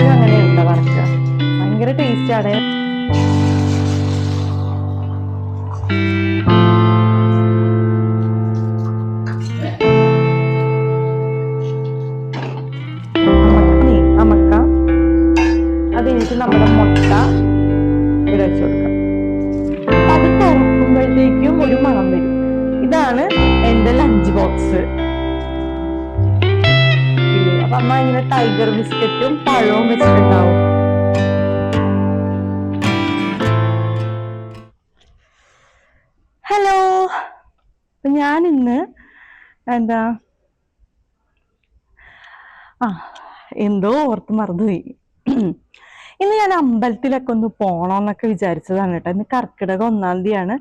എപ്പോഴും അങ്ങനെയുണ്ട് വറക്കുക. ഭയങ്കര ടേസ്റ്റാണ്. അത് കഴിഞ്ഞിട്ട് നമ്മുടെ മുട്ട ഇവിടെ വെച്ച് കൊടുക്കാം. അത് തുറക്കുമ്പോഴത്തേക്കും ഒരു മണം വരും. ഇതാണ് എന്റെ ലഞ്ച് ബോക്സ്. അപ്പൊ അമ്മ ഇങ്ങനെ ടൈഗർ ബിസ്ക്കറ്റും പഴവും വെച്ചിട്ടുണ്ടാവും. ഹലോ, ഞാൻ ഇന്ന് എന്താ എന്തോ ഓർത്ത് മറന്നുപോയി. ഇന്ന് ഞാൻ അമ്പലത്തിലൊക്കെ ഒന്ന് പോണോന്നൊക്കെ വിചാരിച്ചതാണ് കേട്ടോ. ഇന്ന് കർക്കിടകം 1-ാം തീയതിയാണ്.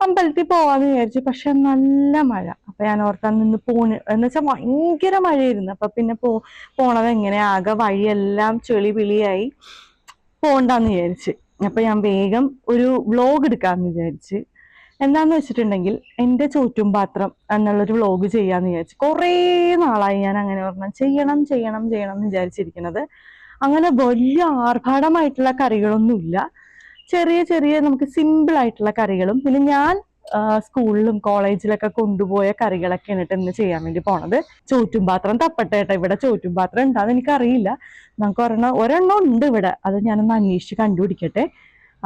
അമ്പലത്തിൽ പോവാന്ന് വിചാരിച്ചു. പക്ഷെ നല്ല മഴ. അപ്പൊ ഞാൻ ഓർത്താൻ നിന്ന് എന്ന് വെച്ചാൽ ഭയങ്കര മഴയായിരുന്നു. അപ്പൊ പിന്നെ പോണത് എങ്ങനെ, ആകെ വഴിയെല്ലാം ചെളി പിളിയായി, പോണ്ടാന്ന് വിചാരിച്ച്. അപ്പൊ ഞാൻ വേഗം ഒരു വ്ലോഗ് എടുക്കാന്ന് വിചാരിച്ച്. എന്താന്ന് വെച്ചിട്ടുണ്ടെങ്കിൽ എൻ്റെ ചോറ്റും പാത്രം എന്നുള്ളൊരു വ്ലോഗ് ചെയ്യാന്ന് വിചാരിച്ചു. കുറേ നാളായി ഞാൻ അങ്ങനെ പറഞ്ഞാൽ ചെയ്യണം എന്ന് വിചാരിച്ചിരിക്കുന്നത്. അങ്ങനെ വലിയ ആർഭാടമായിട്ടുള്ള കറികളൊന്നുമില്ല. ചെറിയ ചെറിയ നമുക്ക് സിമ്പിൾ ആയിട്ടുള്ള കറികളും പിന്നെ ഞാൻ സ്കൂളിലും കോളേജിലൊക്കെ കൊണ്ടുപോയ കറികളൊക്കെ എന്നിട്ട് ഇന്ന് ചെയ്യാൻ വേണ്ടി പോണത്. ചോറ്റും പാത്രം തപ്പട്ടെ കേട്ടോ. ഇവിടെ ചോറ്റും പാത്രം ഉണ്ടാന്ന് എനിക്കറിയില്ല. നമുക്ക് ഒരെണ്ണം ഉണ്ട് ഇവിടെ. അത് ഞാനൊന്ന് അന്വേഷിച്ച് കണ്ടുപിടിക്കട്ടെ.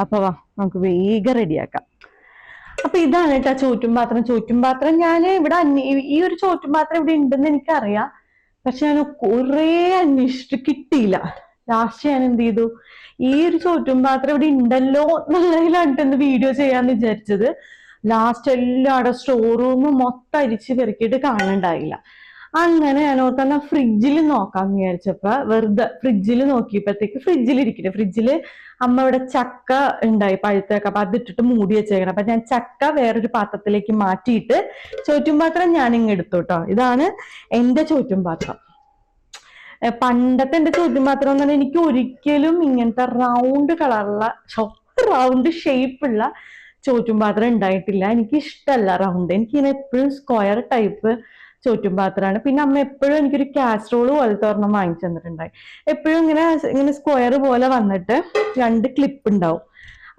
അപ്പൊ വാ, നമുക്ക് വേഗം റെഡിയാക്കാം. അപ്പൊ ഇതാണ് കേട്ടോ ചോറ്റും പാത്രം ഞാൻ ഇവിടെ ഈ ഒരു ചോറ്റും പാത്രം ഇവിടെ ഉണ്ടെന്ന് എനിക്കറിയാം. പക്ഷെ ഞാൻ കുറെ അന്വേഷിച്ചിട്ട് കിട്ടിയില്ല. ലാസ്റ്റ് ഞാൻ എന്ത് ചെയ്തു, ഈ ഒരു ചോറ്റും പാത്രം ഇവിടെ ഉണ്ടല്ലോ എന്നുള്ളതിലാണ് വീഡിയോ ചെയ്യാന്ന് വിചാരിച്ചത്. ലാസ്റ്റ് എല്ലാവരുടെ സ്റ്റോർ റൂം മൊത്തം അരിച്ച് പെറുക്കിയിട്ട് കാണണ്ടായില്ല. അങ്ങനെ ഞാൻ ഓർത്തന്ന ഫ്രിഡ്ജിൽ നോക്കാന്ന് വിചാരിച്ചപ്പോ വെറുതെ ഫ്രിഡ്ജിൽ നോക്കിയപ്പോഴത്തേക്ക് ഫ്രിഡ്ജില് അമ്മ ഇവിടെ ചക്ക ഉണ്ടായി പഴുത്തൊക്കെ. അപ്പൊ അതിട്ടിട്ട് മൂടി വെച്ചേക്കണം. അപ്പൊ ഞാൻ ചക്ക വേറൊരു പാത്രത്തിലേക്ക് മാറ്റിയിട്ട് ചോറ്റും പാത്രം ഞാൻ ഇങ്ങ് എടുത്തു കേട്ടോ. ഇതാണ് എന്റെ ചോറ്റും പാത്രം. പണ്ടത്തെ എന്റെ ചോറ്റും പാത്രം എന്ന് പറഞ്ഞാൽ എനിക്ക് ഒരിക്കലും ഇങ്ങനത്തെ റൗണ്ട് കളറുള്ള റൗണ്ട് ഷേപ്പുള്ള ചോറ്റും പാത്രം ഉണ്ടായിട്ടില്ല. എനിക്ക് ഇഷ്ടമല്ല റൗണ്ട്. എനിക്ക് എപ്പോഴും സ്ക്വയർ ടൈപ്പ് ചോറ്റും പാത്രമാണ്. പിന്നെ അമ്മ എപ്പോഴും എനിക്കൊരു കാസറോള് പോലത്തെ ഒരെണ്ണം വാങ്ങിച്ചു തന്നിട്ടുണ്ടായി. എപ്പോഴും ഇങ്ങനെ സ്ക്വയർ പോലെ വന്നിട്ട് 2 ക്ലിപ്പ് ഉണ്ടാവും.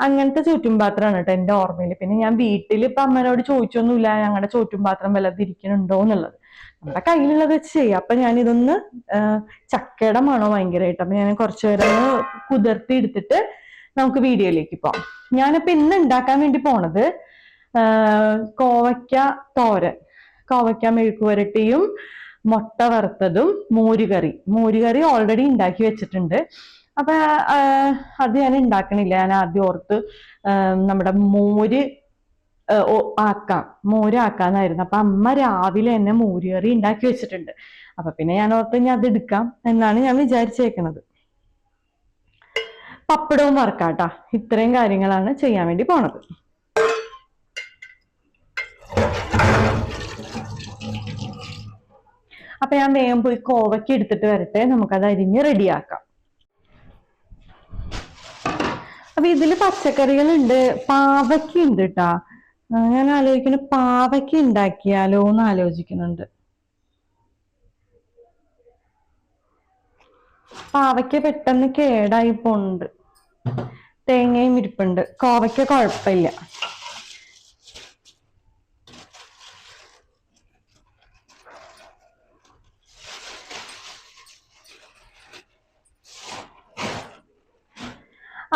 അങ്ങനത്തെ ചോറ്റും പാത്രമാണ് കേട്ടോ എന്റെ ഓർമ്മയിൽ. പിന്നെ ഞാൻ വീട്ടിൽ ഇപ്പൊ അമ്മനോട് ചോദിച്ചൊന്നുമില്ല ഞങ്ങളുടെ ചോറ്റും പാത്രം വല്ലതും ഇരിക്കുന്നുണ്ടോ എന്നുള്ളത്. നമ്മുടെ കയ്യിലുള്ളത് വെച്ച് ചെയ്യാം. അപ്പൊ ഞാനിതൊന്ന് ചക്കയുടെ മണോ ഭയങ്കരമായിട്ട്. അപ്പൊ ഞാൻ കുറച്ചു നേരം ഒന്ന് കുതിർത്തി എടുത്തിട്ട് നമുക്ക് വീഡിയോയിലേക്ക് പോവാം. ഞാനിപ്പോ ഇന്ന് ഉണ്ടാക്കാൻ വേണ്ടി പോണത് കോവയ്ക്ക തോരൻ, കോവയ്ക്ക മെഴുക്ക് പുരട്ടിയും മുട്ട വറുത്തതും മോരുകറി ഓൾറെഡി ഉണ്ടാക്കി വെച്ചിട്ടുണ്ട്. അപ്പൊ അത് ഞാൻ ഉണ്ടാക്കണില്ല. ഞാൻ ആദ്യം ഓർത്ത് നമ്മുടെ മോര് ആക്കാന്നായിരുന്നു. അപ്പൊ അമ്മ രാവിലെ തന്നെ മോരുകറി ഉണ്ടാക്കി വെച്ചിട്ടുണ്ട്. അപ്പൊ പിന്നെ ഞാൻ ഓർത്ത് ഞാൻ അത് എടുക്കാം എന്നാണ് ഞാൻ വിചാരിച്ചേക്കണത്. പപ്പടവും വറക്കാട്ടാ. ഇത്രയും കാര്യങ്ങളാണ് ചെയ്യാൻ വേണ്ടി പോണത്. അപ്പൊ ഞാൻ വേഗം പോയി കോവയ്ക്ക് എടുത്തിട്ട് വരട്ടെ. നമുക്കത് അരിഞ്ഞ് റെഡിയാക്കാം. അപ്പൊ ഇതില് പച്ചക്കറികളുണ്ട്. പാവയ്ക്ക ഉണ്ട് കേട്ടാ. ഞാൻ ആലോചിക്കുന്നു പാവയ്ക്ക ഉണ്ടാക്കിയാലോ എന്ന് ആലോചിക്കുന്നുണ്ട്. പാവയ്ക്ക പെട്ടെന്ന് കേടായി പോണുണ്ട്. തേങ്ങയും ഇരിപ്പുണ്ട്. കോവയ്ക്ക കുഴപ്പമില്ല.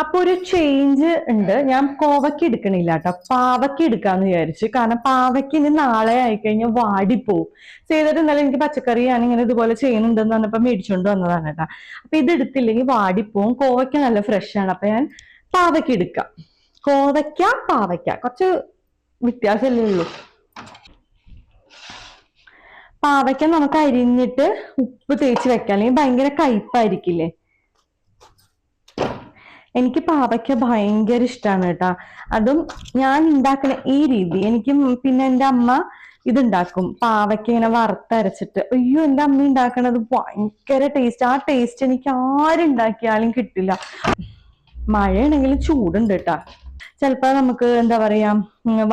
അപ്പൊ ഒരു ചേഞ്ച് ഉണ്ട്. ഞാൻ കോവയ്ക്ക് എടുക്കണില്ല കേട്ടോ. പാവയ്ക്ക് എടുക്കാന്ന് വിചാരിച്ചു. കാരണം പാവയ്ക്ക് ഇനി നാളെ ആയിക്കഴിഞ്ഞാൽ വാടിപ്പോവും. ചെയ്തിട്ട് എന്നാലും എനിക്ക് പച്ചക്കറി ഞാനിങ്ങനെ ഇതുപോലെ ചെയ്യുന്നുണ്ടെന്ന് പറഞ്ഞപ്പോ മേടിച്ചോണ്ട് വന്നതാണ് കേട്ടോ. അപ്പൊ ഇത് എടുത്തില്ലെങ്കിൽ വാടിപ്പോവും. കോവയ്ക്ക നല്ല ഫ്രഷ് ആണ്. അപ്പൊ ഞാൻ പാവയ്ക്ക് എടുക്കാം. പാവയ്ക്ക കുറച്ച് വ്യത്യാസമല്ലേ ഉള്ളൂ. പാവയ്ക്ക നമുക്ക് അരിഞ്ഞിട്ട് ഉപ്പ് തേച്ച് വെക്കാം, അല്ലെങ്കിൽ ഭയങ്കര കയ്പായിരിക്കില്ലേ. എനിക്ക് പാവയ്ക്ക ഭയങ്കര ഇഷ്ടമാണ് കേട്ടാ. അതും ഞാൻ ഉണ്ടാക്കുന്ന ഈ രീതി എനിക്കും. പിന്നെ എൻ്റെ അമ്മ ഇതുണ്ടാക്കും, പാവയ്ക്ക ഇങ്ങനെ വറുത്തരച്ചിട്ട്. അയ്യോ, എൻ്റെ അമ്മ ഉണ്ടാക്കണത് ഭയങ്കര ടേസ്റ്റ്. ആ ടേസ്റ്റ് എനിക്ക് ആരുണ്ടാക്കിയാലും കിട്ടില്ല. മഴയാണെങ്കിലും ചൂടുണ്ട് കേട്ടാ. ചിലപ്പോ നമുക്ക് എന്താ പറയാ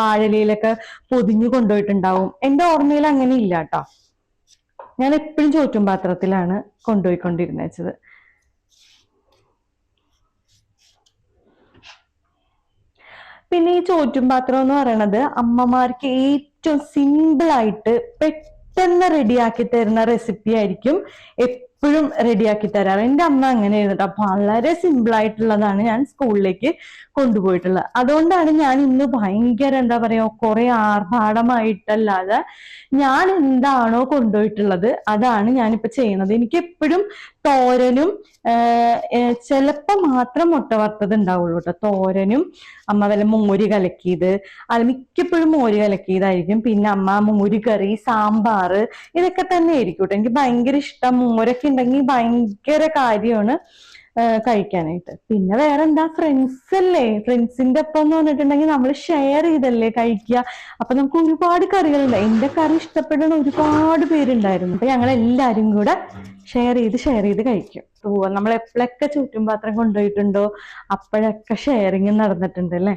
വാഴയിലൊക്കെ പൊതിഞ്ഞു കൊണ്ടുപോയിട്ടുണ്ടാവും. എൻ്റെ ഓർമ്മയിൽ അങ്ങനെ ഇല്ല കേട്ടോ. ഞാൻ എപ്പോഴും ചോറ്റും പാത്രത്തിലാണ് കൊണ്ടുപോയിക്കൊണ്ടിരുന്നത്. പിന്നെ ഈ ചോറ്റും പാത്രം എന്ന് പറയുന്നത് അമ്മമാർക്ക് ഏറ്റവും സിമ്പിൾ ആയിട്ട് പെട്ടെന്ന് റെഡിയാക്കി തരുന്ന റെസിപ്പി ആയിരിക്കും എപ്പോഴും റെഡിയാക്കി തരാറ്. എൻ്റെ അമ്മ അങ്ങനെ ആയിരുന്നു. വളരെ സിമ്പിൾ ആയിട്ടുള്ളതാണ് ഞാൻ സ്കൂളിലേക്ക് കൊണ്ടുപോയിട്ടുള്ളത്. അതുകൊണ്ടാണ് ഞാൻ ഇന്ന് ഭയങ്കര എന്താ പറയാ കുറെ ആർഭാടമായിട്ടല്ലാതെ ഞാൻ എന്താണോ കൊണ്ടുപോയിട്ടുള്ളത് അതാണ് ഞാനിപ്പോ ചെയ്യുന്നത്. എനിക്ക് എപ്പോഴും തോരനും ചിലപ്പോ മാത്രം മുട്ട വറുത്തത് ഉണ്ടാവുള്ളൂ കേട്ടോ. തോരനും അമ്മ വല്ല മോര് കലക്കിയത്, അത് മിക്കപ്പോഴും മോര് കലക്കിയതായിരിക്കും. പിന്നെ അമ്മ മോര് കറി, സാമ്പാറ് ഇതൊക്കെ തന്നെ ആയിരിക്കും കേട്ടോ. എനിക്ക് ഭയങ്കര ഇഷ്ടം. മോരൊക്കെ ഉണ്ടെങ്കിൽ ഭയങ്കര കാര്യമാണ് കഴിക്കാനായിട്ട്. പിന്നെ വേറെ എന്താ, ഫ്രണ്ട്സ് അല്ലേ, ഫ്രണ്ട്സിന്റെ ഒപ്പം എന്ന് പറഞ്ഞിട്ടുണ്ടെങ്കിൽ നമ്മൾ ഷെയർ ചെയ്തല്ലേ കഴിക്കുക. അപ്പൊ നമുക്ക് ഒരുപാട് കറികളുണ്ട്. എന്റെ കറി ഇഷ്ടപ്പെടുന്ന ഒരുപാട് പേരുണ്ടായിരുന്നു. അപ്പൊ ഞങ്ങൾ എല്ലാരും കൂടെ ഷെയർ ചെയ്ത് കഴിക്കും. നമ്മൾ എപ്പോഴൊക്കെ ചുറ്റും പാത്രം കൊണ്ടുപോയിട്ടുണ്ടോ അപ്പോഴൊക്കെ ഷെയറിങ് നടന്നിട്ടുണ്ട് അല്ലേ.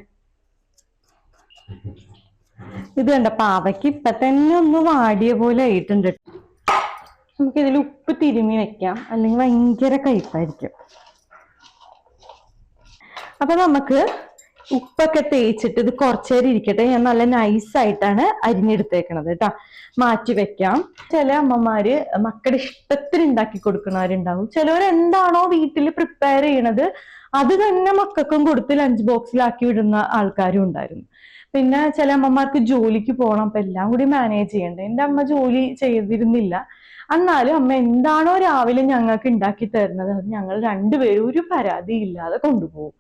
ഇത് കണ്ട പാവയ്ക്ക് ഇപ്പൊ തന്നെ ഒന്ന് വാടിയ പോലെ ആയിട്ടുണ്ട്. നമുക്ക് ഇതിൽ ഉപ്പ് തിരുമ്മി വെക്കാം, അല്ലെങ്കിൽ ഭയങ്കര കയ്പായിരിക്കും. അപ്പൊ നമുക്ക് ഉപ്പൊക്കെ തേച്ചിട്ട് ഇത് കുറച്ചേരം ഇരിക്കട്ടെ. ഞാൻ നല്ല നൈസായിട്ടാണ് അരിഞ്ഞെടുത്തേക്കണത് കേട്ടോ. മാറ്റി വെക്കാം. ചില അമ്മമാര് മക്കളുടെ ഇഷ്ടത്തിന് ഉണ്ടാക്കി കൊടുക്കുന്നവരുണ്ടാവും. ചിലവർ എന്താണോ വീട്ടിൽ പ്രിപ്പയർ ചെയ്യണത് അത് തന്നെ മക്കൾക്കും കൊടുത്ത് ലഞ്ച് ബോക്സിലാക്കി വിടുന്ന ആൾക്കാരും ഉണ്ടായിരുന്നു. പിന്നെ ചില അമ്മമാർക്ക് ജോലിക്ക് പോകണം, അപ്പൊ എല്ലാം കൂടി മാനേജ് ചെയ്യണ്ടേ. എൻ്റെ അമ്മ ജോലി ചെയ്തിരുന്നില്ല, എന്നാലും അമ്മ എന്താണോ രാവിലെ ഞങ്ങൾക്ക് ഉണ്ടാക്കി തരുന്നത് അത് ഞങ്ങൾ രണ്ടുപേരും ഒരു പരാതി ഇല്ലാതെ കൊണ്ടുപോകും.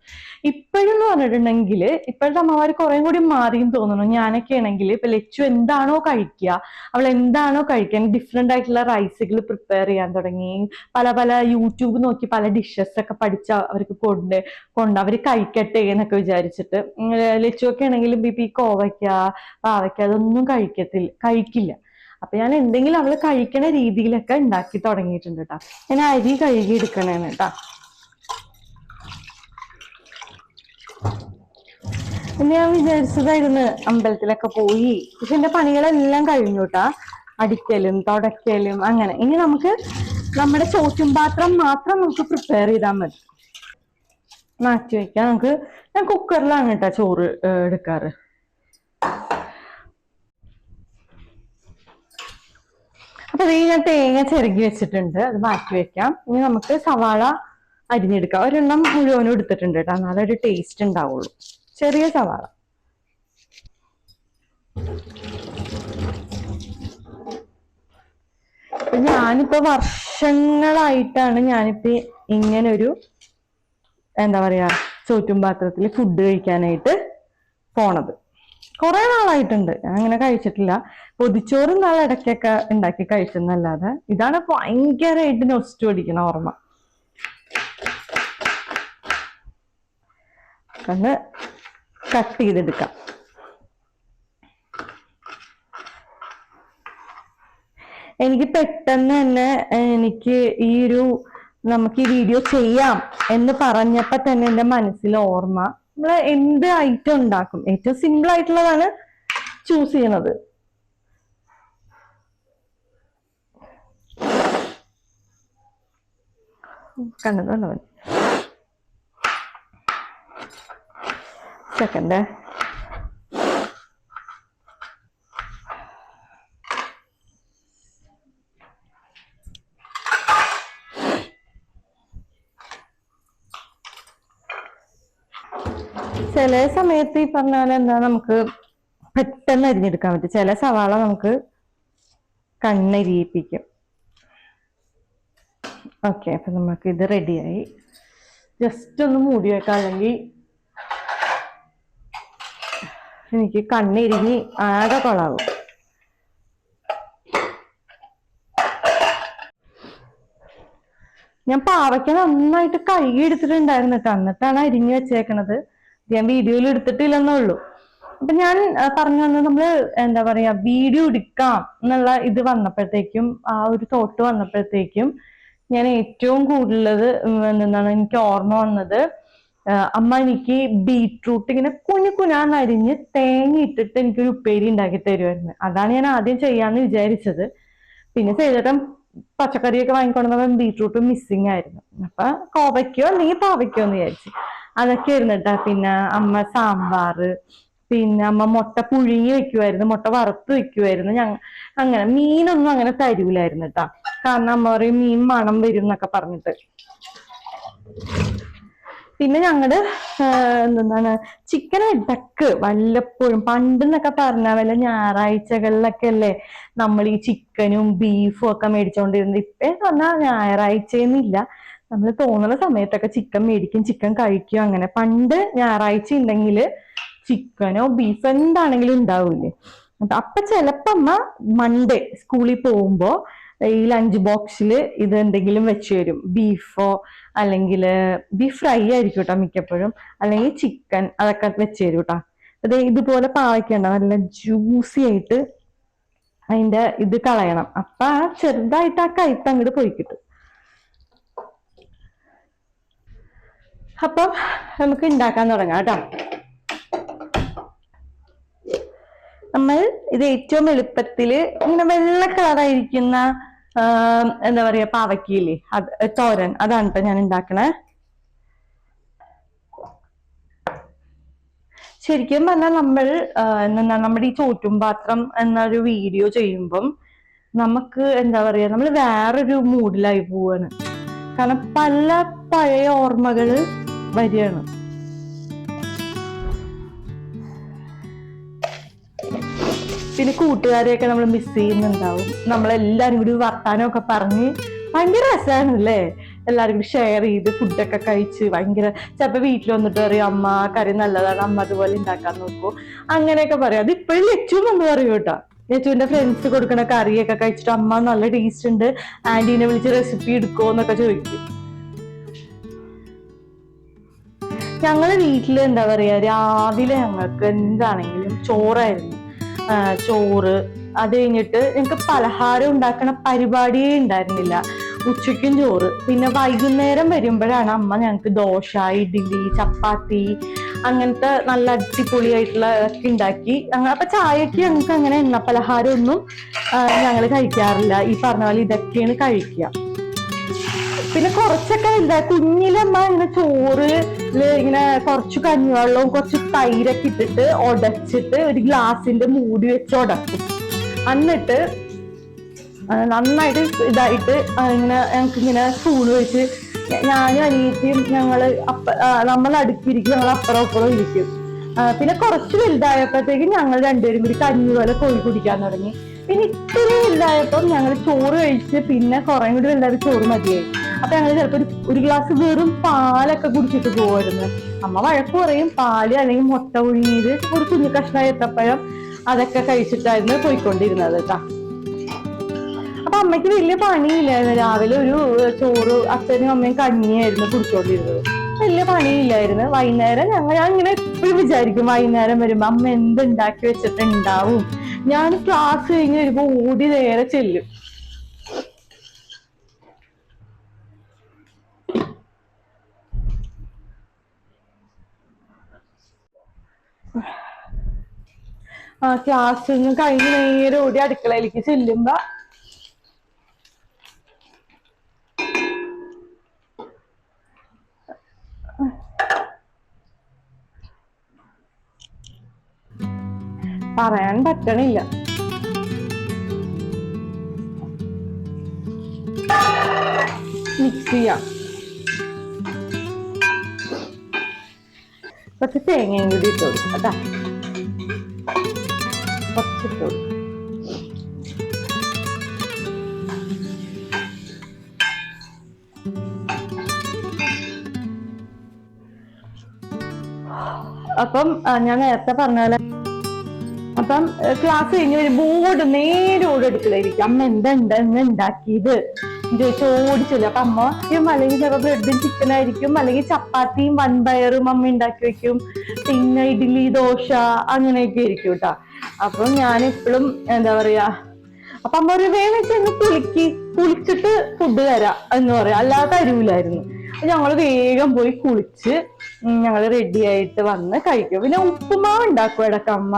ഇപ്പോഴെന്ന് പറഞ്ഞിട്ടുണ്ടെങ്കിൽ ഇപ്പോഴത്തെ അമ്മമാർ കുറേ കൂടി മാറിയും തോന്നുന്നു. ഞാനൊക്കെ ആണെങ്കിൽ ഇപ്പൊ ലച്ചു എന്താണോ കഴിക്കുക, അവൾ എന്താണോ കഴിക്കാൻ ഡിഫറെന്റ് ആയിട്ടുള്ള റൈസുകൾ പ്രിപ്പയർ ചെയ്യാൻ തുടങ്ങി. പല പല യൂട്യൂബ് നോക്കി പല ഡിഷസ് ഒക്കെ പഠിച്ച അവർക്ക് കൊണ്ട് അവർ കഴിക്കട്ടെ എന്നൊക്കെ വിചാരിച്ചിട്ട്. ലച്ചു ഒക്കെ ആണെങ്കിൽ ഈ കോവയ്ക്ക, പാവയ്ക്ക അതൊന്നും കഴിക്കില്ല. അപ്പൊ ഞാൻ എന്തെങ്കിലും അവള് കഴിക്കണ രീതിയിലൊക്കെ ഉണ്ടാക്കി തുടങ്ങിയിട്ടുണ്ട് കേട്ടോ. ഞാൻ അരി കഴുകി എടുക്കണേന്ന് കേട്ടാ. പിന്നെ ഞാൻ വിചാരിച്ചതായിരുന്നു അമ്പലത്തിലൊക്കെ പോയി, പക്ഷെ എന്റെ പണികളെല്ലാം കഴിഞ്ഞു കേട്ടാ. അടിക്കലും തുടയ്ക്കലും അങ്ങനെ. ഇനി നമുക്ക് നമ്മുടെ ചോറ്റും പാത്രം മാത്രം നമുക്ക് പ്രിപ്പയർ ചെയ്താൽ മതി. മാറ്റി വെക്കാം. ഞാൻ കുക്കറിലാണ് കേട്ടാ ചോറ് എടുക്കാറ്. അപ്പൊ ഞാൻ തേങ്ങ ചിരകി വെച്ചിട്ടുണ്ട്, അത് മാറ്റി വെക്കാം. ഇനി നമുക്ക് സവാള അരിഞ്ഞെടുക്കാം. ഒരെണ്ണം മുഴുവനും എടുത്തിട്ടുണ്ട് കേട്ടോ, എന്നാലേ ഒരു ടേസ്റ്റ് ഉണ്ടാവുള്ളൂ. ചെറിയ സവാള. ഞാനിപ്പോ വർഷങ്ങളായിട്ടാണ് ഞാനിപ്പോ ഇങ്ങനൊരു എന്താ പറയാ ചോറ്റും പാത്രത്തിൽ ഫുഡ് കഴിക്കാനായിട്ട് പോണത്. കുറെ നാളായിട്ടുണ്ട് ഞാൻ അങ്ങനെ കഴിച്ചിട്ടില്ല. പൊതിച്ചോറും നാളെ ഇടയ്ക്കൊക്കെ ഉണ്ടാക്കി കഴിച്ചെന്നല്ലാതെ ഇതാണ് ഭയങ്കരമായിട്ട് നൊസ്റ്റു അടിക്കണ ഓർമ്മ. കണ്ട് കട്ട് ചെയ്തെടുക്കാം. എനിക്ക് പെട്ടെന്ന് തന്നെ നമുക്ക് ഈ വീഡിയോ ചെയ്യാം എന്ന് പറഞ്ഞപ്പോ തന്നെ എന്റെ മനസ്സിൽ ഓർമ്മ, നമ്മള് എന്ത് ഐറ്റം ഉണ്ടാക്കും ഏറ്റവും സിമ്പിൾ ആയിട്ടുള്ളതാണ് ചൂസ് ചെയ്യണത്. കണ്ടതല്ലോ സെക്കൻഡ്. ചില സമയത്ത് ഈ പറഞ്ഞ പോലെ എന്താ നമുക്ക് പെട്ടെന്ന് അരിഞ്ഞെടുക്കാൻ പറ്റും. ചില സവാള നമുക്ക് കണ്ണരിയിപ്പിക്കും. ഓക്കെ, അപ്പൊ നമുക്ക് ഇത് റെഡിയായി. ജസ്റ്റ് ഒന്ന് മൂടി വെക്കാം, അല്ലെങ്കിൽ എനിക്ക് കണ്ണിരിഞ്ഞ് ആകെ കൊളാവും. ഞാൻ പാവയ്ക്ക നന്നായിട്ട് കഴുകി എടുത്തിട്ടുണ്ടായിരുന്നു കേട്ടോ, എന്നിട്ടാണ് അരിഞ്ഞു വെച്ചേക്കണത്. ഞാൻ വീഡിയോയിൽ എടുത്തിട്ടില്ലെന്നുള്ളൂ. അപ്പൊ ഞാൻ പറഞ്ഞു വന്നത്, നമ്മള് എന്താ പറയാ വീഡിയോ എടുക്കാം എന്നുള്ള ഇത് വന്നപ്പോഴത്തേക്കും, ആ ഒരു തോട്ട് വന്നപ്പോഴത്തേക്കും ഞാൻ ഏറ്റവും കൂടുതൽ എന്താണ് എനിക്ക് ഓർമ്മ വന്നത്, അമ്മ എനിക്ക് ബീട്രൂട്ട് ഇങ്ങനെ കുഞ്ഞാന്ന് അരിഞ്ഞ് തേങ്ങ ഇട്ടിട്ട് എനിക്കൊരു ഉപ്പേരി ഉണ്ടാക്കി തരുമായിരുന്നു. അതാണ് ഞാൻ ആദ്യം ചെയ്യാന്ന് വിചാരിച്ചത്. പിന്നെ ചെയ്തിട്ടും പച്ചക്കറിയൊക്കെ വാങ്ങിക്കൊണ്ടുവന്നപ്പോൾ ബീട്രൂട്ട് മിസ്സിങ് ആയിരുന്നു. അപ്പൊ കോവയ്ക്കോ അല്ലെങ്കിൽ പാവയ്ക്കോ എന്ന് വിചാരിച്ചു. അതൊക്കെ ആയിരുന്നു കേട്ടാ. പിന്നെ അമ്മ സാമ്പാറ്, പിന്നെ അമ്മ മുട്ട പുഴുങ്ങി വെക്കുമായിരുന്നു, മുട്ട വറുത്ത് വെക്കുമായിരുന്നു. അങ്ങനെ മീനൊന്നും അങ്ങനെ തരൂലായിരുന്നു കേട്ടാ. കാരണം അമ്മ പറയും മീൻ മണം വരും എന്നൊക്കെ പറഞ്ഞിട്ട്. പിന്നെ ഞങ്ങള് എന്താണ് ചിക്കൻ ഇടക്ക് വല്ലപ്പോഴും, പണ്ടെന്നൊക്കെ പറഞ്ഞാൽ വല്ല ഞായറാഴ്ചകളിലൊക്കെ അല്ലേ നമ്മൾ ഈ ചിക്കനും ബീഫും ഒക്കെ മേടിച്ചോണ്ടിരുന്നത്. ഇപ്പന്ന് പറഞ്ഞാൽ ഞായറാഴ്ചയൊന്നുമില്ല, നമ്മൾ തോന്നുന്ന സമയത്തൊക്കെ ചിക്കൻ മേടിക്കും, ചിക്കൻ കഴിക്കും. അങ്ങനെ പണ്ട് ഞായറാഴ്ച ഉണ്ടെങ്കിൽ ചിക്കനോ ബീഫോ എന്താണെങ്കിലും ഉണ്ടാവൂലേ. അപ്പൊ ചിലപ്പോ അമ്മ മൺഡേ സ്കൂളിൽ പോകുമ്പോ ഈ ലഞ്ച് ബോക്സിൽ ഇത് എന്തെങ്കിലും വെച്ച് തരും. ബീഫോ അല്ലെങ്കിൽ ബീഫ് ഫ്രൈ ആയിരിക്കും കേട്ടോ മിക്കപ്പോഴും, അല്ലെങ്കിൽ ചിക്കൻ അതൊക്കെ വെച്ച് തരും കേട്ടോ. അത് ഇതുപോലെ പാവയ്ക്കണ്ട നല്ല ജ്യൂസി ആയിട്ട് അതിന്റെ ഇത് കളയണം. അപ്പൊ ആ ചെറുതായിട്ട് ആ കയ്പ് അങ്ങോട്ട് പോയി കിട്ടും. അപ്പം നമുക്ക് ഉണ്ടാക്കാൻ തുടങ്ങാം കേട്ടോ. നമ്മൾ ഇത് ഏറ്റവും എളുപ്പത്തില് ഇങ്ങനെ വെള്ള കളറായിരിക്കുന്ന എന്താ പറയാ പാവയ്ക്കയില്ലേ, അത് തോരൻ, അതാണ് കേട്ടോ ഞാൻ ഉണ്ടാക്കണേ. ശരിക്കും പറഞ്ഞാൽ നമ്മൾ എന്താ നമ്മുടെ ഈ ചോറ്റും പാത്രം എന്നൊരു വീഡിയോ ചെയ്യുമ്പം നമുക്ക് എന്താ പറയാ നമ്മൾ വേറൊരു മൂഡിലായി പോവാണ്. കാരണം പല പഴയ ഓർമ്മകള് വരികയാണ്. പിന്നെ കൂട്ടുകാരെയൊക്കെ നമ്മൾ മിസ് ചെയ്യുന്നുണ്ടാവും. നമ്മളെല്ലാരും കൂടി വർത്താനമൊക്കെ പറഞ്ഞ് ഭയങ്കര രസമാണ് അല്ലേ, എല്ലാരും കൂടി ഷെയർ ചെയ്ത് ഫുഡൊക്കെ കഴിച്ച് ഭയങ്കര. ചിലപ്പോ വീട്ടിൽ വന്നിട്ട് പറയും അമ്മ കറി നല്ലതാണ്, അമ്മ അതുപോലെ ഉണ്ടാക്കാൻ നോക്കൂ, അങ്ങനെയൊക്കെ പറയും. അത് ഇപ്പോഴും ലച്ചു എന്ന് പറയും കേട്ടോ. ലച്ചുവിന്റെ ഫ്രണ്ട്സ് കൊടുക്കണ കറിയൊക്കെ കഴിച്ചിട്ട് അമ്മ നല്ല ടേസ്റ്റ് ഉണ്ട്, ആന്റീനെ വിളിച്ച് റെസിപ്പി എടുക്കുമോ എന്നൊക്കെ ചോദിക്കും. ഞങ്ങള് വീട്ടില് എന്താ പറയാ രാവിലെ ഞങ്ങൾക്ക് എന്താണെങ്കിലും ചോറായിരുന്നു. ചോറ്, അത് കഴിഞ്ഞിട്ട് ഞങ്ങൾക്ക് പലഹാരം ഉണ്ടാക്കണ പരിപാടിയേ ഉണ്ടായിരുന്നില്ല. ഉച്ചയ്ക്കും ചോറ്. പിന്നെ വൈകുന്നേരം വരുമ്പോഴാണ് അമ്മ ഞങ്ങൾക്ക് ദോശ, ഇഡ്ഡലി, ചപ്പാത്തി അങ്ങനത്തെ നല്ല അടിപൊളിയായിട്ടുള്ള ഒക്കെ ഉണ്ടാക്കി. അപ്പൊ ചായക്ക് ഞങ്ങൾക്ക് അങ്ങനെ എണ്ണ പലഹാരം ഒന്നും ഞങ്ങൾ കഴിക്കാറില്ല. ഈ പറഞ്ഞ പോലെ ഇതൊക്കെയാണ് കഴിക്കുക. പിന്നെ കുറച്ചൊക്കെ എന്താ കുഞ്ഞിലമ്മ ഇങ്ങനെ ചോറ് ഇങ്ങനെ കുറച്ച് കഞ്ഞിവെള്ളവും കുറച്ച് തൈരൊക്കെ ഇട്ടിട്ട് ഉടച്ചിട്ട് ഒരു ഗ്ലാസിന്റെ മൂടി വെച്ച് ഉടക്കും. എന്നിട്ട് നന്നായിട്ട് ഇതായിട്ട് ഇങ്ങനെ ഞങ്ങൾക്ക് ഇങ്ങനെ സ്പൂണ് വെച്ച് ഞാനും അനിയത്തിയും നമ്മൾ അടുക്കിയിരിക്കും, ഞങ്ങൾ അപ്പുറം അപ്പുറം ഇരിക്കും. പിന്നെ കുറച്ച് വലുതായപ്പോഴത്തേക്കും ഞങ്ങൾ രണ്ടുപേരും കൂടി കഞ്ഞി പോലെ കോഴി കുടിക്കാൻ തുടങ്ങി. പിന്നെ ഇത്തിരി വലുതായപ്പം ഞങ്ങൾ ചോറ് കഴിച്ച് പിന്നെ കുറേ കൂടി വലുതായ ചോറ് മതിയായി. അപ്പൊ ഞങ്ങൾ ചിലപ്പോൾ ഒരു ഗ്ലാസ് വെറും പാലൊക്കെ കുടിച്ചിട്ട് പോകുമായിരുന്നു. അമ്മ വഴക്ക് പറയും, പാല് അല്ലെങ്കിൽ മുട്ട പുഴുങ്ങിയത്, ഒരു കുഞ്ഞു കഷ്ണം ഏത്തപ്പഴം, അതൊക്കെ കഴിച്ചിട്ടായിരുന്നു പോയിക്കൊണ്ടിരുന്നത് കേട്ടാ. അപ്പൊ അമ്മയ്ക്ക് വലിയ പണിയില്ലായിരുന്നു. രാവിലെ ഒരു ചോറ് അച്ഛനും അമ്മയും കഞ്ഞിയായിരുന്നു കുടിച്ചോണ്ടിരുന്നത്, വലിയ പണിയില്ലായിരുന്നു. വൈകുന്നേരം ഞാൻ ഇങ്ങനെ എപ്പോഴും വിചാരിക്കും വൈകുന്നേരം വരുമ്പോ അമ്മ എന്തുണ്ടാക്കി വെച്ചിട്ടുണ്ടാവും. ഞാൻ ക്ലാസ് കഴിഞ്ഞ് വരുമ്പോ ഓടി നേരെ ചെല്ലും. ക്ലാസ്സിൽ നിന്ന് കഴിഞ്ഞ് നേരെ ഓടി അടുക്കളയിലേക്ക് ചെല്ലുമ്പോ പറയാൻ പറ്റണില്ല. മിക്സ് ചെയ്യാം. കുറച്ച് തേങ്ങയും കൂടി ഇട്ട് കൊടുക്കും കേട്ടാ. കുറച്ചിട്ട് കൊടുക്കും. അപ്പം ഞാൻ നേരത്തെ പറഞ്ഞ പോലെ അപ്പം ക്ലാസ് കഴിഞ്ഞ് വരുമ്പോ നേരെ അടുക്കളയിരിക്കും. അമ്മ എന്താ ഉണ്ടാക്കിയത് ചോദിച്ചു ഓടിച്ചില്ല. അപ്പൊ അമ്മ അല്ലെങ്കിൽ ചിലപ്പോൾ ബ്രെഡും ചിക്കൻ ആയിരിക്കും, അല്ലെങ്കിൽ ചപ്പാത്തിയും വൻപയറും അമ്മ ഉണ്ടാക്കി വെക്കും, പിന്നെ ഇഡ്ഡലി, ദോശ അങ്ങനെയൊക്കെ ആയിരിക്കും കേട്ടാ. അപ്പം ഞാൻ എപ്പോഴും എന്താ പറയാ, അപ്പൊ അമ്മ ഒരു വേഗം ചെന്ന് കുളിച്ചിട്ട് ഫുഡ് തരാം എന്ന് പറയാം, അല്ലാതെ തരൂലായിരുന്നു. ഞങ്ങൾ വേഗം പോയി കുളിച്ച് ഞങ്ങൾ റെഡി ആയിട്ട് വന്ന് കഴിക്കും. പിന്നെ ഉപ്പുമാവ് ഉണ്ടാക്കും ഇടയ്ക്ക് അമ്മ.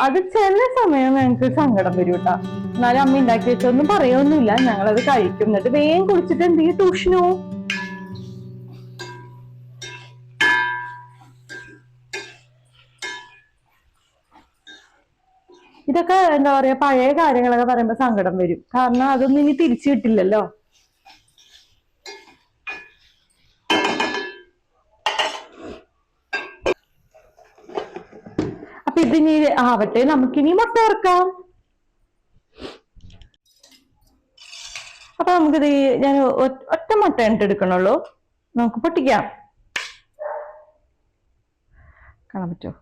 അത് ചില സമയം ഞങ്ങൾക്ക് സങ്കടം വരും കേട്ടോ. എന്നാലും അമ്മ ഉണ്ടാക്കി വെച്ചൊന്നും പറയൊന്നുമില്ല, ഞങ്ങളത് കഴിക്കും. എന്നിട്ട് വേഗം കുളിച്ചിട്ട് എന്തെങ്കിലും ട്യൂഷനോ. ഇതൊക്കെ എന്താ പറയാ, പഴയ കാര്യങ്ങളൊക്കെ പറയുമ്പോ സങ്കടം വരും. കാരണം അതൊന്നും ഇനി തിരിച്ചു കിട്ടില്ലല്ലോ. അപ്പൊ ഇതിനി ആവട്ടെ, നമുക്കിനി മുട്ട വറുക്കാം. അപ്പൊ നമുക്കിത് ഞാൻ ഒറ്റ മുട്ട എടുക്കണുള്ളൂ. നമുക്ക് പൊട്ടിക്കാം. കാണാൻ പറ്റുമോ?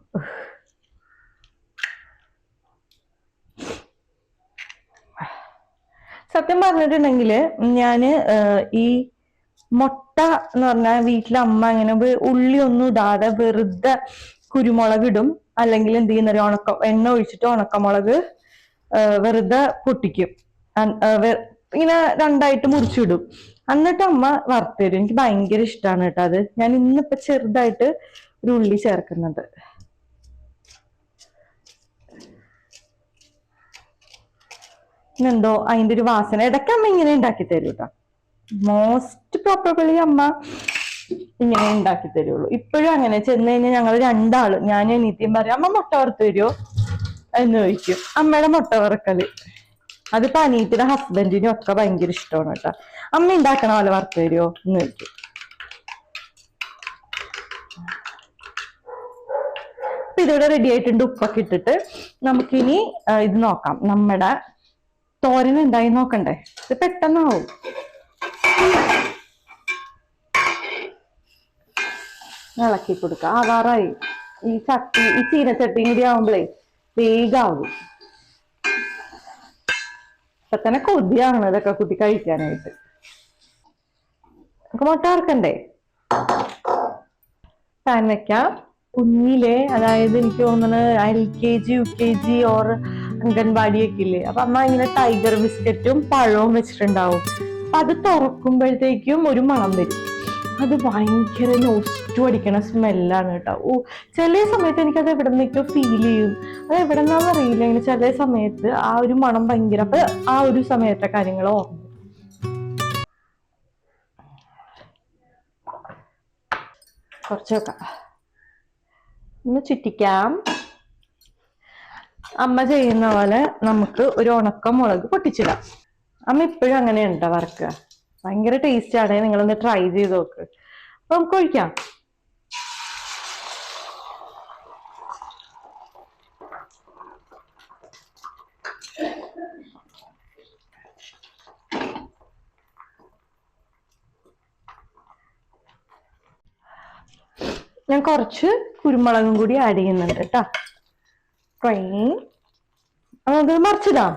സത്യം പറഞ്ഞിട്ടുണ്ടെങ്കില് ഞാന് ഈ മുട്ട എന്ന് പറഞ്ഞാൽ വീട്ടിലെ അമ്മ ഇങ്ങനെ ഉള്ളി ഒന്നും ഇടാതെ വെറുതെ കുരുമുളക് ഇടും, അല്ലെങ്കിൽ എന്ത് ചെയ്യുന്ന എണ്ണ ഒഴിച്ചിട്ട് ഉണക്കമുളക് വെറുതെ പൊട്ടിക്കും. ഇങ്ങനെ രണ്ടായിട്ട് മുറിച്ചിടും. എന്നിട്ട് അമ്മ വറുത്തരും. എനിക്ക് ഭയങ്കര ഇഷ്ടമാണ് കേട്ടോ അത്. ഞാൻ ഇന്നിപ്പോ ചെറുതായിട്ട് ഒരു ഉള്ളി ചേർക്കുന്നത്. എന്തോ അതിന്റെ ഒരു വാസന. ഇടയ്ക്ക് അമ്മ ഇങ്ങനെ ഉണ്ടാക്കി തരൂ കേട്ടോ. മോസ്റ്റ് പ്രോബബ്ലി അമ്മ ഇങ്ങനെ ഉണ്ടാക്കി തരുള്ളൂ. ഇപ്പോഴും അങ്ങനെ ചെന്ന് കഴിഞ്ഞാൽ ഞങ്ങൾ രണ്ടാളും, ഞാനും അനിയത്തിയും പറയും അമ്മ മുട്ട വറുത്ത് തരുമോ എന്ന് ചോദിക്കും. അമ്മയുടെ മുട്ട വറുക്കല് അതിപ്പോ അനിയത്തിയുടെ ഹസ്ബൻഡിനും ഒക്കെ ഭയങ്കര ഇഷ്ടമാണ് കേട്ടോ. അമ്മ ഉണ്ടാക്കണ പോലെ വറുത്ത് തരുമോ എന്ന് ചോദിക്കും. അപ്പൊ ഇതിവിടെ റെഡി ആയിട്ടുണ്ട്. ഉപ്പൊക്കെ ഇട്ടിട്ട് നമുക്കിനി ഇത് നോക്കാം. നമ്മുടെ തോരൻ എന്തായി നോക്കണ്ടേ? ഇത് പെട്ടെന്നാവും. ഇളക്കി കൊടുക്കുക. ആവാറായി. ഈ ചീനച്ചട്ടിയും കൂടി ആവുമ്പോഴേ വേഗാവും. ഇപ്പൊ തന്നെ കൊതിയാണ് ഇതൊക്കെ കുട്ടി കഴിക്കാനായിട്ട്. നമുക്ക് മുട്ട വറുക്കണ്ടേ? പാൻ വെക്കാം. കുഞ്ഞിലെ, അതായത് എനിക്ക് തോന്നുന്നത് LKG UKG ഓർ അംഗൻവാടിയൊക്കെ ഇല്ലേ, അപ്പൊ അമ്മ ഇങ്ങനെ ടൈഗർ ബിസ്ക്കറ്റും പഴവും വെച്ചിട്ടുണ്ടാവും. അപ്പൊ അത് തുറക്കുമ്പോഴത്തേക്കും ഒരു മണം വരും. അത് ഭയങ്കര നോസ്റ്റു അടിക്കണ സ്മെല്ലാണ് കേട്ടോ. ചില സമയത്ത് എനിക്കത് എവിടെ നിന്നൊക്കെ ഫീൽ ചെയ്യും. അത് എവിടെ നിന്നാന്ന് അറിയില്ല. ഇങ്ങനെ ചില സമയത്ത് ആ ഒരു മണം ഭയങ്കര. അപ്പൊ ആ ഒരു സമയത്തെ കാര്യങ്ങൾ ഓർമ്മ. കുറച്ച് വെക്കാം. ഒന്ന് ചുറ്റിക്കാം. അമ്മ ചെയ്യുന്ന പോലെ നമുക്ക് ഒരു ഉണക്കമുളക് പൊട്ടിച്ചിടാം. അമ്മ ഇപ്പോഴും അങ്ങനെ ഉണ്ടോ വറുക്കുക? ഭയങ്കര ടേസ്റ്റ് ആണ്. നിങ്ങളൊന്ന് ട്രൈ ചെയ്ത് നോക്ക്. അപ്പൊ നമുക്ക് ഒഴിക്കാം. ഞാൻ കുറച്ച് കുരുമുളകും കൂടി ആഡ് ചെയ്യുന്നുണ്ട് കേട്ടോ. അത് മറിച്ചിടാം.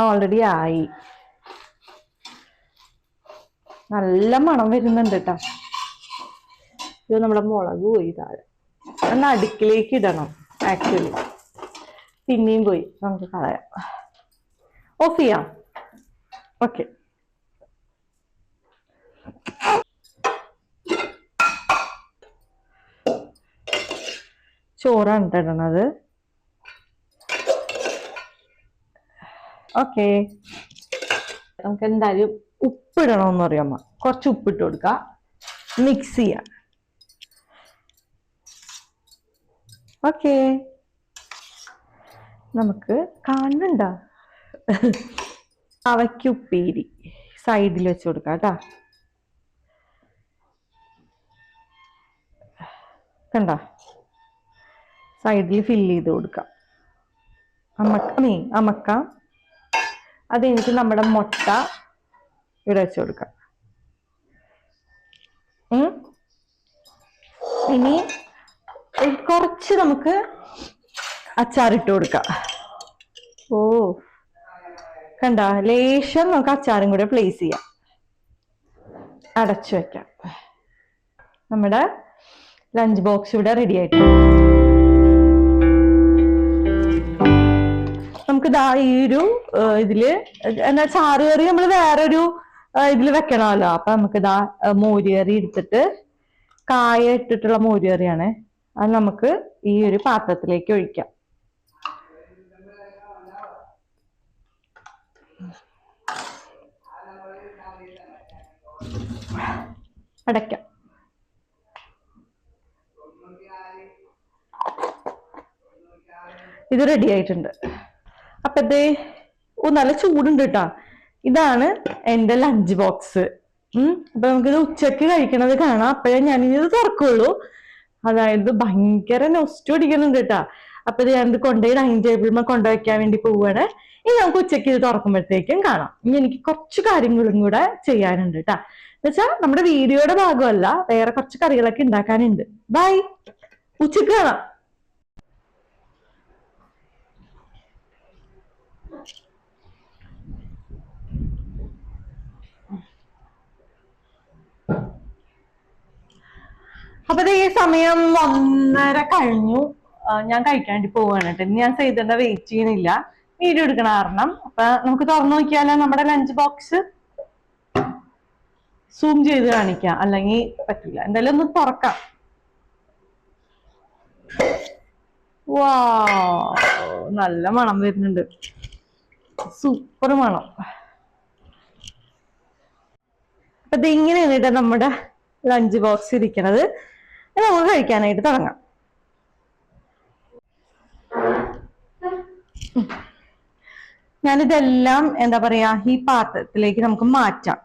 ഓൾറെഡി ആയി. നല്ല മണം വരുന്നുണ്ട് കേട്ടോ. ഇത് നമ്മുടെ മുളക് പോയി താഴെ. ഒന്ന് അടുക്കിലേക്ക് ഇടണം. ആക്ച്വലി പിന്നെയും പോയി. നമുക്ക് കളയാം. ഓഫ് ചെയ്യാം. ഓക്കെ. ചോറാണ് ഇടണത്. ഓക്കെ. നമുക്ക് എന്തായാലും ഉപ്പിടണമെന്ന് അറിയാമോ? കുറച്ച് ഉപ്പിട്ട് കൊടുക്കുക. മിക്സ് ചെയ്യാം. ഓക്കെ. നമുക്ക് കാണുന്നുണ്ടോ? അവയ്ക്കുപ്പേരി സൈഡിൽ വെച്ച് കൊടുക്കാം കേട്ടോ. കണ്ടോ? സൈഡിൽ ഫില്ല് ചെയ്ത് കൊടുക്കാം. അമക്കാം. അത് കഴിഞ്ഞിട്ട് നമ്മുടെ മുട്ട ഇവിടെ വെച്ച് കൊടുക്കാം. ഇനി കുറച്ച് നമുക്ക് അച്ചാറിട്ട് കൊടുക്കാം. കണ്ട, ലേശം നമുക്ക് അച്ചാറും കൂടെ പ്ലേസ് ചെയ്യാം. അടച്ചു വെക്കാം. നമ്മുടെ ലഞ്ച് ബോക്സ് ഇവിടെ റെഡി ആയിട്ട് നമുക്ക് ദാ ഈ ഒരു ഇതില് എന്താ ചാറ് കറി നമ്മൾ വേറൊരു ഇതില് വെക്കണമല്ലോ. അപ്പൊ നമുക്ക് ദാ മോരുകറി എടുത്തിട്ട്, കായ ഇട്ടിട്ടുള്ള മോരുകറിയാണ്. അത് നമുക്ക് ഈ ഒരു പാത്രത്തിലേക്ക് ഒഴിക്കാം. അടയ്ക്കാം. ഇത് റെഡി ആയിട്ടുണ്ട്. അപ്പത്തേ നല്ല ചൂടുണ്ട് കേട്ടാ. ഇതാണ് എന്റെ ലഞ്ച് ബോക്സ്. അപ്പൊ നമുക്കിത് ഉച്ചക്ക് കഴിക്കണത് കാണാം. അപ്പോഴേ ഞാനിത് തുറക്കുള്ളൂ. അതായത് ഭയങ്കര നൊസ്റ്റു അടിക്കുന്നുണ്ട് കേട്ടാ. അപ്പൊ ഇത് ഞാനിത് കൊണ്ടുപോയി ഡൈനിങ് ടേബിളിൽ കൊണ്ടുവയ്ക്കാൻ വേണ്ടി പോവുകയാണ്. ഇനി നമുക്ക് ഉച്ചക്ക് ഇത് തുറക്കുമ്പോഴത്തേക്കും കാണാം. ഇനി എനിക്ക് കുറച്ച് കാര്യങ്ങളും കൂടെ ചെയ്യാനുണ്ട് കേട്ടാ. എന്നുവെച്ചാൽ നമ്മുടെ വീഡിയോയുടെ ഭാഗമല്ല, വേറെ കുറച്ച് കറികളൊക്കെ ഉണ്ടാക്കാനുണ്ട്. ബൈ, ഉച്ചക്ക് കാണാം. അപ്പൊ ഈ സമയം 1:30 കഴിഞ്ഞു. ഞാൻ കഴിക്കാൻ വേണ്ടി പോവാണ് കേട്ടോ. ഇനി ഞാൻ ചെയ്തേണ്ട വെയിറ്റ് ചെയ്യണില്ല, വീഡിയോ എടുക്കണ കാരണം. അപ്പൊ നമുക്ക് തുറന്നു നോക്കിയാലോ നമ്മുടെ ലഞ്ച് ബോക്സ്. സൂം ചെയ്ത് കാണിക്കാം, അല്ലെങ്കിൽ പറ്റില്ല. എന്തായാലും ഒന്ന് തുറക്കാം. വാ, നല്ല മണം വരുന്നുണ്ട്, സൂപ്പർ മണം. അപ്പൊ ഇത് ഇങ്ങനെയാണ് കേട്ടോ നമ്മുടെ ലഞ്ച് ബോക്സ് ഇരിക്കണത്. നമുക്ക് കഴിക്കാനായിട്ട് തുടങ്ങാം. ഞാനിതെല്ലാം എന്താ പറയാ ഈ പാത്രത്തിലേക്ക് നമുക്ക് മാറ്റാം.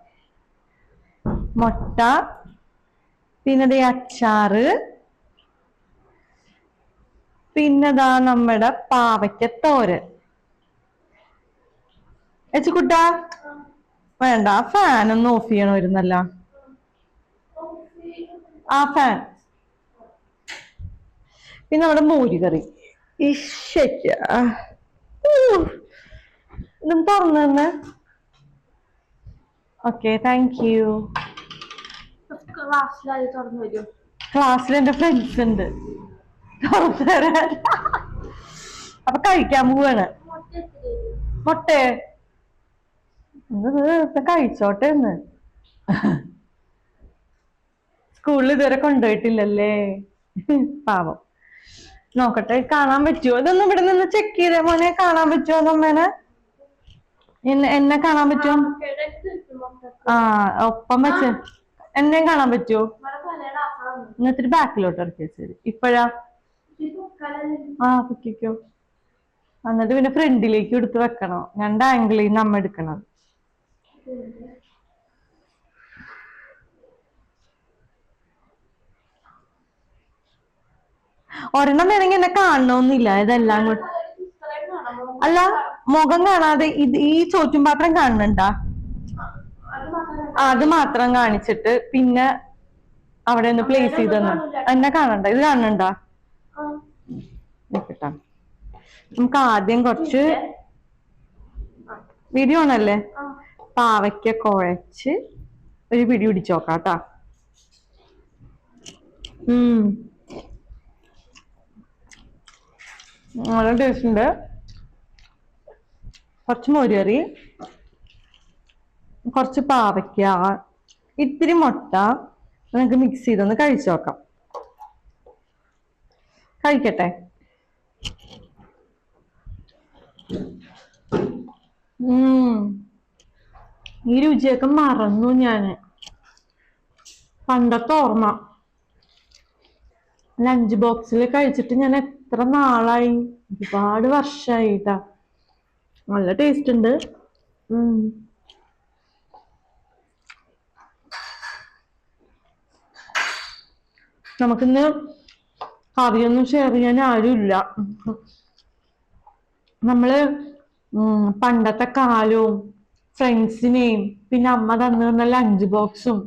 മുട്ട, പിന്നെ അച്ചാറ്, പിന്നെതാ നമ്മുടെ പാവയ്ക്കത്തോരൻ. എച്ചുകുട്ട വേണ്ട, ആ ഫാൻ ഒന്ന് ഓഫ് ചെയ്യണമായിരുന്നല്ല. ആ ഫാൻ. പിന്നെ നമ്മുടെ മോരുകറി. ഇതും തുറന്നു തന്നെ. Okay, thank you. ക്ലാസ്സിൽ എന്റെ ഫ്രണ്ട്സ് ഉണ്ട്, തുറന്നു തരാൻ. അപ്പൊ കഴിക്കാൻ പോവാണ്. മുട്ടേ കഴിച്ചോട്ടെ എന്ന്. സ്കൂളിൽ ഇതുവരെ കൊണ്ടുപോയിട്ടില്ലല്ലേ, പാവം. നോക്കട്ടെ, കാണാൻ പറ്റുമോ? ഇതൊന്നും ഇവിടെ നിന്ന് ചെക്ക് ചെയ്ത മോനെ, കാണാൻ പറ്റുമോ നമ്മേനെ? എന്നെ കാണാൻ പറ്റുമോ? ആ, ഒപ്പം വെച്ച് എന്നെയും കാണാൻ പറ്റുമോ? എന്നിട്ട് ബാക്കിലോട്ട് ഇറക്കിയ ശരി. ഇപ്പഴാ പൊക്കിക്കോ. എന്നിട്ട് പിന്നെ ഫ്രണ്ടിലേക്ക് എടുത്ത് വെക്കണോ? 2 ആംഗിളിൽ നിന്ന് നമ്മ എടുക്കണം. ഒരെണ്ണം വേണമെങ്കിൽ എന്നെ കാണണമെന്നില്ല. ഇതെല്ലാം കൂടെ അല്ല, മുഖം കാണാതെ ഈ ചോറ്റും പാത്രം കാണുന്നുണ്ടാ? അത് മാത്രം കാണിച്ചിട്ട് പിന്നെ അവിടെ ഒന്ന് പ്ലേസ് ചെയ്തെന്ന്. എന്നെ കാണണ്ട, ഇത് കാണുന്നുണ്ടാ? നോക്കട്ടാ, നമുക്ക് ആദ്യം കുറച്ച് വീഡിയോ ആണല്ലേ, പാവയ്ക്ക കുഴച്ച് ഒരു പിടി പിടിച്ചു നോക്കാട്ടാ. നല്ല ടേസ്റ്റ് ഉണ്ട്. കുറച്ച് മോരുകറി, കുറച്ച് പാവയ്ക്ക, ഇത്തിരി മുട്ട. നമുക്ക് മിക്സ് ചെയ്തൊന്ന് കഴിച്ചു നോക്കാം. കഴിക്കട്ടെ. ഈ രുചിയൊക്കെ മറന്നു ഞാന്. പണ്ടത്തെ ഓർമ്മ. ലഞ്ച് ബോക്സിൽ കഴിച്ചിട്ട് ഞാൻ എത്ര നാളായി, ഒരുപാട് വർഷമായിട്ടാ. നല്ല ടേസ്റ്റ് ഉണ്ട്. നമുക്കിന്ന് കറിയൊന്നും ഷെയർ ചെയ്യാൻ ആരുമില്ല. നമ്മള് പണ്ടത്തെ കാലവും ഫ്രണ്ട്സിനെയും പിന്നെ അമ്മ തന്ന ലഞ്ച് ബോക്സും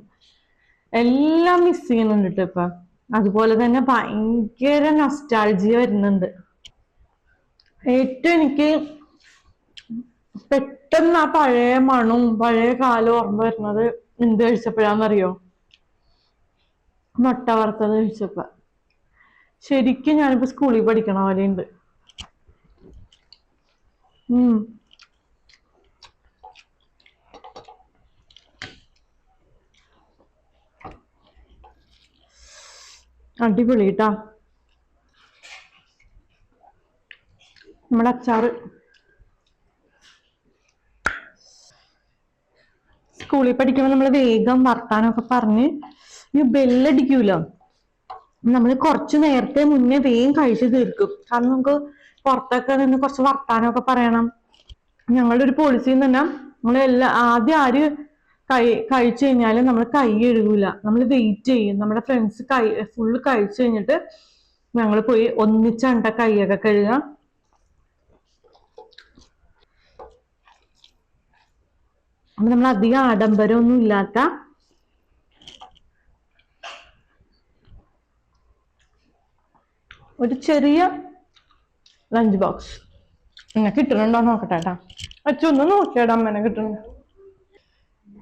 എല്ലാം മിസ് ചെയ്യുന്നുണ്ട് കേട്ടോ ഇപ്പൊ. അതുപോലെ തന്നെ ഭയങ്കര നൊസ്റ്റാൾജിയ വരുന്നുണ്ട്. ഏറ്റവും എനിക്ക് പെട്ടെന്ന് ആ പഴയ മണവും പഴയ കാലവും ഓർമ്മ വരുന്നത് എന്ത് കഴിച്ചപ്പോഴാന്നറിയോ? മുട്ട വറുത്തത് കഴിച്ചപ്പോ. ശരിക്കും ഞാനിപ്പോ സ്കൂളിൽ പഠിക്കണ പോലെയുണ്ട്. അടിപൊളി കേട്ടാ. നമ്മുടെ അച്ചാറ് സ്കൂളിൽ പഠിക്കുമ്പോൾ നമ്മൾ വേഗം വർത്താനമൊക്കെ പറഞ്ഞ് ഈ ബെല്ലടിക്കൂലോ, നമ്മൾ കുറച്ച് നേരത്തെ മുന്നേ വേഗം കഴിച്ചു തീർക്കും. കാരണം നമുക്ക് പുറത്തൊക്കെ നിന്ന് കുറച്ച് വർത്താനമൊക്കെ പറയണം. ഞങ്ങളുടെ ഒരു പോളിസി തന്നെ, ആദ്യം ആര് കഴിച്ചു കഴിഞ്ഞാലും നമ്മൾ കൈ കഴുകൂല, നമ്മൾ വെയിറ്റ് ചെയ്യും. നമ്മുടെ ഫ്രണ്ട്സ് ഫുള്ള് കഴിച്ചു കഴിഞ്ഞിട്ട് ഞങ്ങൾ പോയി ഒന്നിച്ചണ്ട കൈയൊക്കെ കഴുകുക. അപ്പൊ നമ്മൾ അധികം ആഡംബരമൊന്നും ഇല്ലാത്ത ഒരു ചെറിയ ലഞ്ച് ബോക്സ് ഇങ്ങനെ കിട്ടുന്നുണ്ടോ നോക്കട്ടെ കേട്ടാ. അച്ഛൊന്ന് നോക്കിയാടാ അമ്മേനെ കിട്ടുന്നുണ്ട്.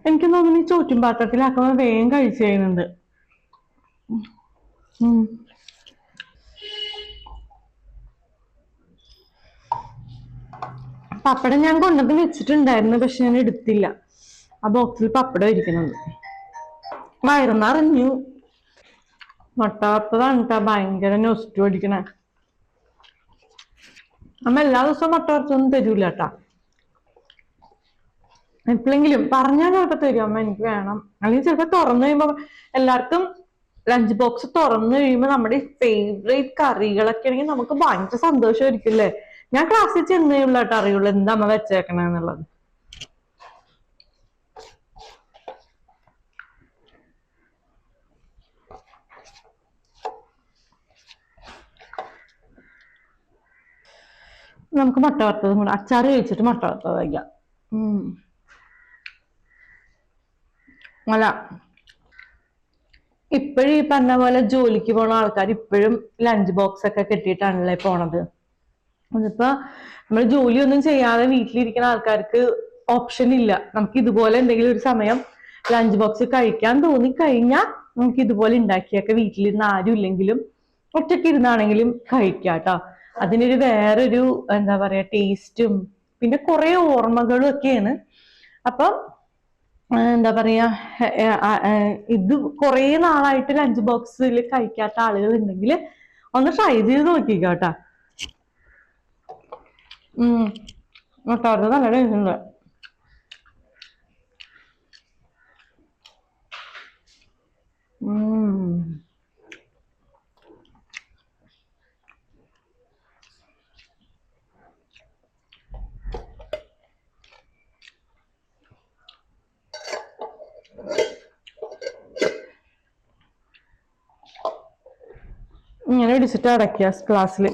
എനിക്ക് തോന്നുന്നു ഈ ചോറ്റും പാത്രത്തിലാക്കുമ്പോൾ വേഗം കഴിച്ചു ചെയ്യുന്നുണ്ട്. പപ്പടം ഞാൻ കൊണ്ടത് വെച്ചിട്ടുണ്ടായിരുന്നു, പക്ഷെ ഞാൻ എടുത്തില്ല. ആ ബോക്സിൽ പപ്പടം ഇരിക്കുന്നുണ്ട്. വയറുന്നറിഞ്ഞു. മുട്ട വറുത്തതാണ് കേട്ടാ ഭയങ്കര നൊസ്റ്റു അടിക്കണേ. അമ്മ എല്ലാ ദിവസവും മുട്ട വറുത്തൊന്നും തരൂല കേട്ടാ. എപ്പോഴെങ്കിലും പറഞ്ഞാൽ ചിലപ്പോ തരും, അമ്മ എനിക്ക് വേണം. അല്ലെങ്കിൽ ചിലപ്പോ തുറന്നു കഴിയുമ്പോ, എല്ലാവർക്കും ലഞ്ച് ബോക്സ് തുറന്നു കഴിയുമ്പോ നമ്മുടെ ഫേവറേറ്റ് കറികളൊക്കെ ആണെങ്കിൽ നമുക്ക് ഭയങ്കര സന്തോഷമായിരിക്കും അല്ലേ. ഞാൻ ക്ലാസ്സിൽ ചെന്നേയുള്ള കേട്ടോ അറിയുള്ളൂ എന്താ അമ്മ വെച്ചേക്കണെന്നുള്ളത്. നമുക്ക് മുട്ട വറുത്തതും കൂടെ അച്ചാറ് കഴിച്ചിട്ട് മുട്ട വറുത്തത് വയ്ക്കാം. അല്ല, ഇപ്പോഴും ഈ പറഞ്ഞ പോലെ ജോലിക്ക് പോണ ആൾക്കാർ ഇപ്പോഴും ലഞ്ച് ബോക്സ് ഒക്കെ കെട്ടിയിട്ടാണല്ലേ പോണത്. അതിപ്പോ നമ്മൾ ജോലിയൊന്നും ചെയ്യാതെ വീട്ടിലിരിക്കുന്ന ആൾക്കാർക്ക് ഓപ്ഷൻ ഇല്ല. നമുക്ക് ഇതുപോലെ എന്തെങ്കിലും ഒരു സമയം ലഞ്ച് ബോക്സ് കഴിക്കാൻ തോന്നി കഴിഞ്ഞാൽ നമുക്ക് ഇതുപോലെ ഉണ്ടാക്കിയൊക്കെ വീട്ടിലിരുന്ന് ആരും ഇല്ലെങ്കിലും ഒറ്റയ്ക്ക് ഇരുന്നാണെങ്കിലും കഴിക്കാം കേട്ടോ. അതിനൊരു വേറൊരു എന്താ പറയാ ടേസ്റ്റും പിന്നെ കുറെ ഓർമ്മകളും ഒക്കെയാണ്. അപ്പം എന്താ പറയാ, ഇത് കുറെ നാളായിട്ട് ലഞ്ച് ബോക്സിൽ കഴിക്കാത്ത ആളുകൾ ഉണ്ടെങ്കിൽ ഒന്ന് ട്രൈ ചെയ്ത് നോക്കിക്കോട്ടാ. മുട്ട വറുത്തത് നല്ല ടേസ്റ്റ് ഉണ്ട്. ഇങ്ങനെ ഇടിച്ചിട്ട് അടയ്ക്കുക ക്ലാസ്സിൽ.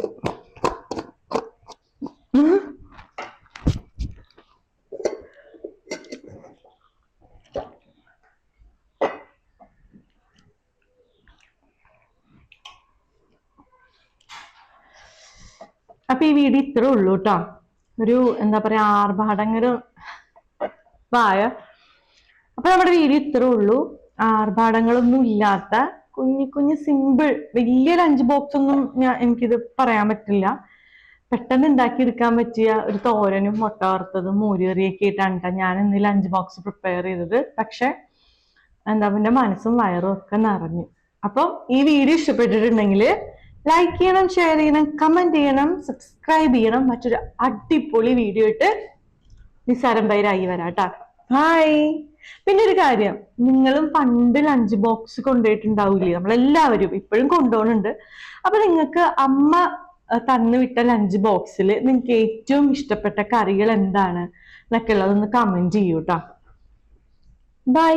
അപ്പൊ ഈ വീഡിയോ ഇത്രേ ഉള്ളൂ കേട്ടോ. ഒരു എന്താ പറയാ ആർഭാടങ്ങരം വായ. അപ്പൊ നമ്മുടെ വീഡിയോ ഇത്രേ ഉള്ളൂ. ആർഭാടങ്ങളൊന്നും ഇല്ലാത്ത കുഞ്ഞു കുഞ്ഞു സിമ്പിൾ, വലിയ ലഞ്ച് ബോക്സ് ഒന്നും എനിക്കിത് പറയാൻ പറ്റില്ല. പെട്ടെന്ന് ഉണ്ടാക്കിയെടുക്കാൻ പറ്റിയ ഒരു തോരനും മുട്ട വറുത്തതും മോരുകറിയൊക്കെ ആയിട്ടാണ് ഞാൻ ഇന്ന് ലഞ്ച് ബോക്സ് പ്രിപ്പയർ ചെയ്തത്. പക്ഷെ എന്താ എന്റെ മനസ്സും വയറും ഒക്കെ നിറഞ്ഞു. അപ്പം ഈ വീഡിയോ ഇഷ്ടപ്പെട്ടിട്ടുണ്ടെങ്കിൽ ലൈക്ക് ചെയ്യണം, ഷെയർ ചെയ്യണം, കമന്റ് ചെയ്യണം, സബ്സ്ക്രൈബ് ചെയ്യണം. മറ്റൊരു അടിപൊളി വീഡിയോ ഇട്ട് നിസ്സാരം പൈരായി വരാട്ടാ. ഹായ്. പിന്നെ ഒരു കാര്യം, നിങ്ങളും പണ്ട് ലഞ്ച് ബോക്സ് കൊണ്ടുപോയിട്ടുണ്ടാവില്ലേ? നമ്മളെല്ലാവരും ഇപ്പോഴും കൊണ്ടുപോകുന്നുണ്ട്. അപ്പൊ നിങ്ങൾക്ക് അമ്മ തന്നു വിട്ട ലഞ്ച് ബോക്സിൽ നിങ്ങൾക്ക് ഏറ്റവും ഇഷ്ടപ്പെട്ട കറികൾ എന്താണ് എന്നൊക്കെ ഉള്ളതൊന്ന് കമന്റ് ചെയ്യൂട്ടാ. ബൈ.